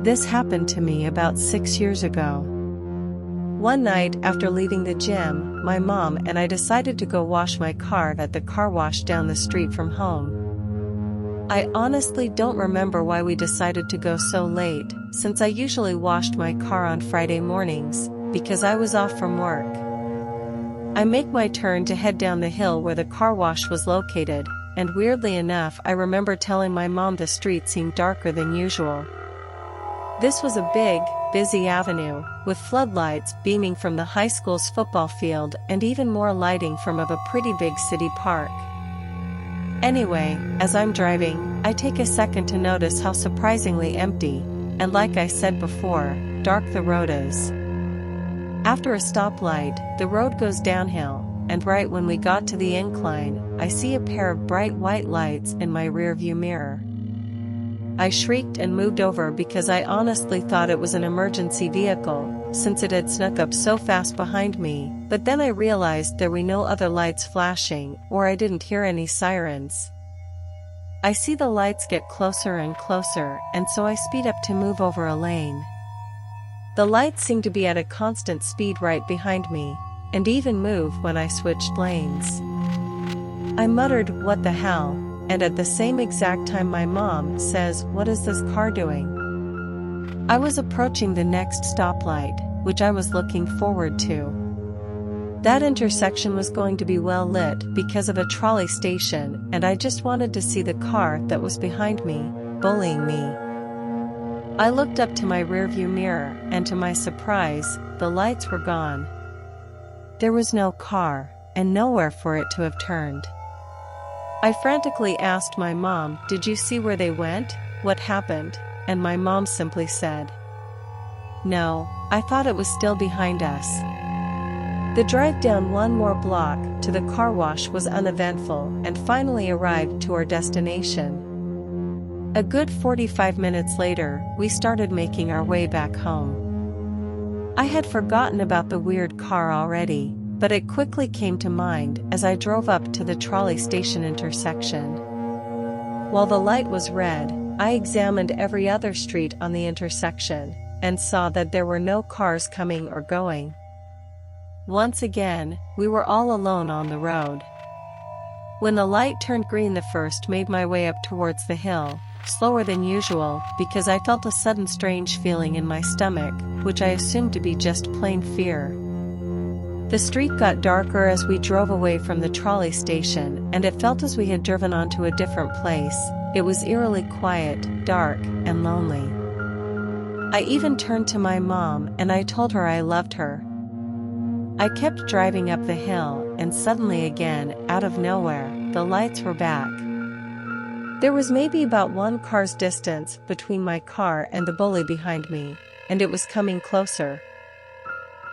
This happened to me about 6 years ago. One night after leaving the gym, my mom and I decided to go wash my car at the car wash down the street from home. I honestly don't remember why we decided to go so late, since I usually washed my car on Friday mornings, because I was off from work. I make my turn to head down the hill where the car wash was located, and weirdly enough I remember telling my mom the street seemed darker than usual. This was a big, busy avenue, with floodlights beaming from the high school's football field and even more lighting from a pretty big city park. Anyway, as I'm driving, I take a second to notice how surprisingly empty, and like I said before, dark the road is. After a stoplight, the road goes downhill, and right when we got to the incline, I see a pair of bright white lights in my rearview mirror. I shrieked and moved over because I honestly thought it was an emergency vehicle, since it had snuck up so fast behind me, but then I realized there were no other lights flashing, or I didn't hear any sirens. I see the lights get closer and closer, and so I speed up to move over a lane. The lights seem to be at a constant speed right behind me, and even move when I switched lanes. I muttered, "What the hell?" And at the same exact time my mom says, "What is this car doing?" I was approaching the next stoplight, which I was looking forward to. That intersection was going to be well lit because of a trolley station, and I just wanted to see the car that was behind me, bullying me. I looked up to my rearview mirror, and to my surprise, the lights were gone. There was no car, and nowhere for it to have turned. I frantically asked my mom, "Did you see where they went? What happened?" And my mom simply said, "No, I thought it was still behind us." The drive down one more block to the car wash was uneventful, and finally arrived to our destination. A good 45 minutes later, we started making our way back home. I had forgotten about the weird car already, but it quickly came to mind as I drove up to the trolley station intersection. While the light was red, I examined every other street on the intersection, and saw that there were no cars coming or going. Once again, we were all alone on the road. When the light turned green, the first made my way up towards the hill, slower than usual because I felt a sudden strange feeling in my stomach, which I assumed to be just plain fear. The street got darker as we drove away from the trolley station, and it felt as we had driven onto a different place. It was eerily quiet, dark, and lonely. I even turned to my mom and I told her I loved her. I kept driving up the hill, and suddenly again, out of nowhere, the lights were back. There was maybe about one car's distance between my car and the bully behind me, and it was coming closer.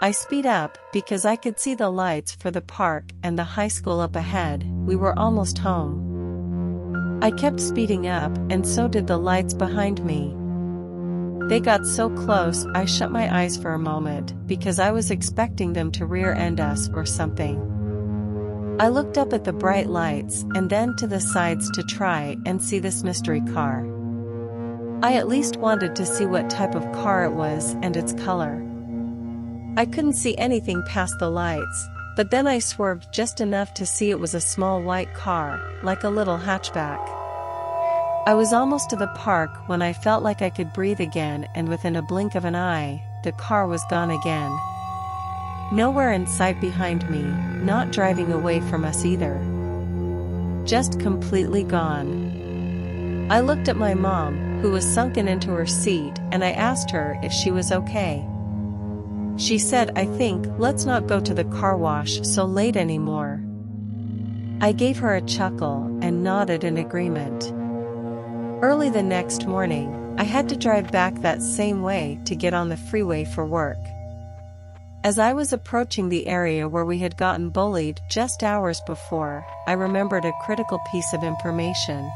I speed up because I could see the lights for the park and the high school up ahead. We were almost home. I kept speeding up, and so did the lights behind me. They got so close I shut my eyes for a moment because I was expecting them to rear-end us or something. I looked up at the bright lights and then to the sides to try and see this mystery car. I at least wanted to see what type of car it was and its color. I couldn't see anything past the lights, but then I swerved just enough to see it was a small white car, like a little hatchback. I was almost to the park when I felt like I could breathe again, and within a blink of an eye, the car was gone again. Nowhere in sight behind me, not driving away from us either. Just completely gone. I looked at my mom, who was sunken into her seat, and I asked her if she was okay. She said, "I think, let's not go to the car wash so late anymore." I gave her a chuckle and nodded in agreement. Early the next morning, I had to drive back that same way to get on the freeway for work. As I was approaching the area where we had gotten bullied just hours before, I remembered a critical piece of information.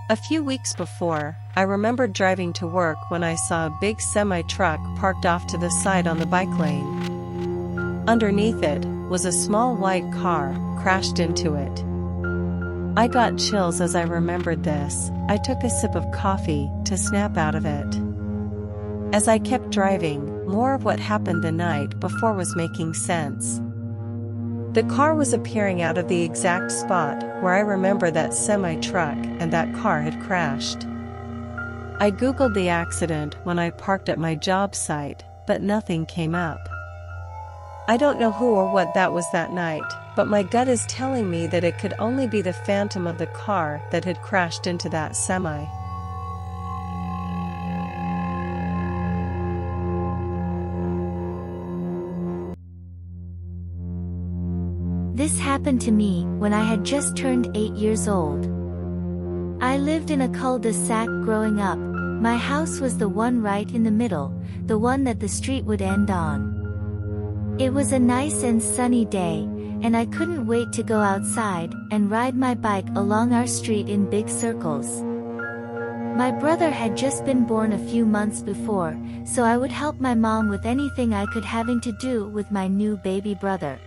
A few weeks before, I remembered driving to work when I saw a big semi-truck parked off to the side on the bike lane. Underneath it was a small white car, crashed into it. I got chills as I remembered this. I took a sip of coffee to snap out of it. As I kept driving, more of what happened the night before was making sense. The car was appearing out of the exact spot where I remember that semi-truck and that car had crashed. I googled the accident when I parked at my job site, but nothing came up. I don't know who or what that was that night, but my gut is telling me that it could only be the phantom of the car that had crashed into that semi. This happened to me when I had just turned 8 years old. I lived in a cul-de-sac growing up. My house was the one right in the middle, the one that the street would end on. It was a nice and sunny day, and I couldn't wait to go outside and ride my bike along our street in big circles. My brother had just been born a few months before, so I would help my mom with anything I could having to do with my new baby brother.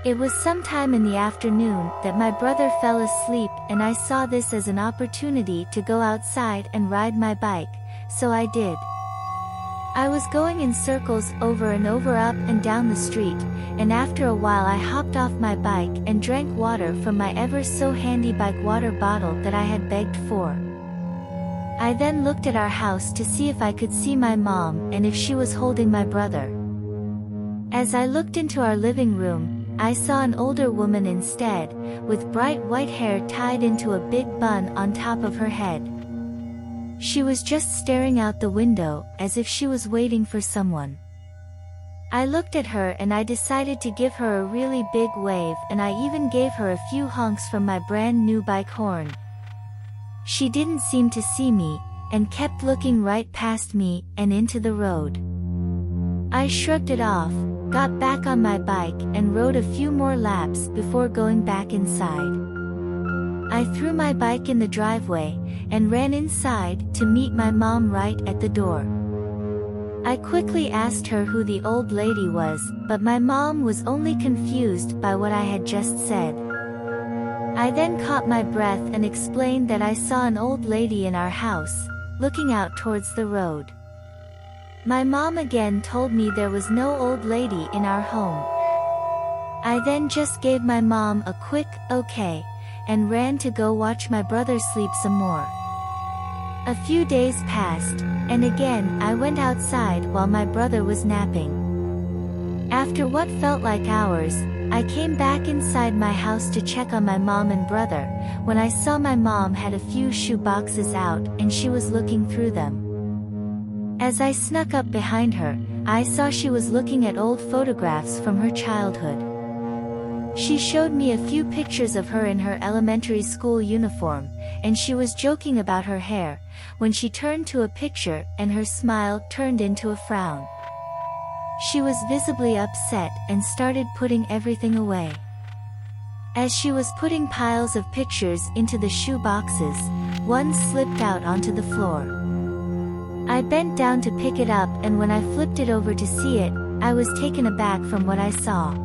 It was sometime in the afternoon that my brother fell asleep, and I saw this as an opportunity to go outside and ride my bike, so I did. I was going in circles over and over up and down the street, and after a while I hopped off my bike and drank water from my ever-so-handy bike water bottle that I had begged for. I then looked at our house to see if I could see my mom and if she was holding my brother. As I looked into our living room, I saw an older woman instead, with bright white hair tied into a big bun on top of her head. She was just staring out the window, as if she was waiting for someone. I looked at her and I decided to give her a really big wave, and I even gave her a few honks from my brand new bike horn. She didn't seem to see me, and kept looking right past me and into the road. I shrugged it off, got back on my bike and rode a few more laps before going back inside. I threw my bike in the driveway, and ran inside to meet my mom right at the door. I quickly asked her who the old lady was, but my mom was only confused by what I had just said. I then caught my breath and explained that I saw an old lady in our house, looking out towards the road. My mom again told me there was no old lady in our home. I then just gave my mom a quick, okay, and ran to go watch my brother sleep some more. A few days passed, and again I went outside while my brother was napping. After what felt like hours, I came back inside my house to check on my mom and brother, when I saw my mom had a few shoe boxes out and she was looking through them. As I snuck up behind her, I saw she was looking at old photographs from her childhood. She showed me a few pictures of her in her elementary school uniform, and she was joking about her hair, when she turned to a picture and her smile turned into a frown. She was visibly upset and started putting everything away. As she was putting piles of pictures into the shoe boxes, one slipped out onto the floor. I bent down to pick it up, and when I flipped it over to see it, I was taken aback from what I saw.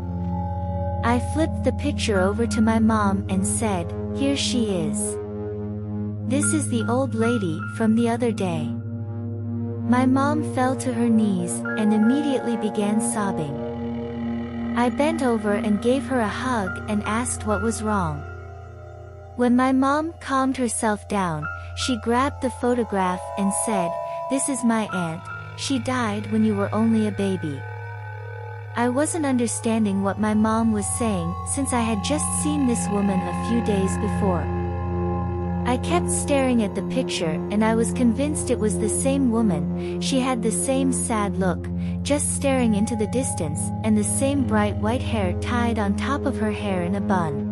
I flipped the picture over to my mom and said, "Here she is. This is the old lady from the other day." My mom fell to her knees and immediately began sobbing. I bent over and gave her a hug and asked what was wrong. When my mom calmed herself down, she grabbed the photograph and said, "This is my aunt. She died when you were only a baby." I wasn't understanding what my mom was saying, since I had just seen this woman a few days before. I kept staring at the picture, and I was convinced it was the same woman. She had the same sad look, just staring into the distance, and the same bright white hair tied on top of her hair in a bun.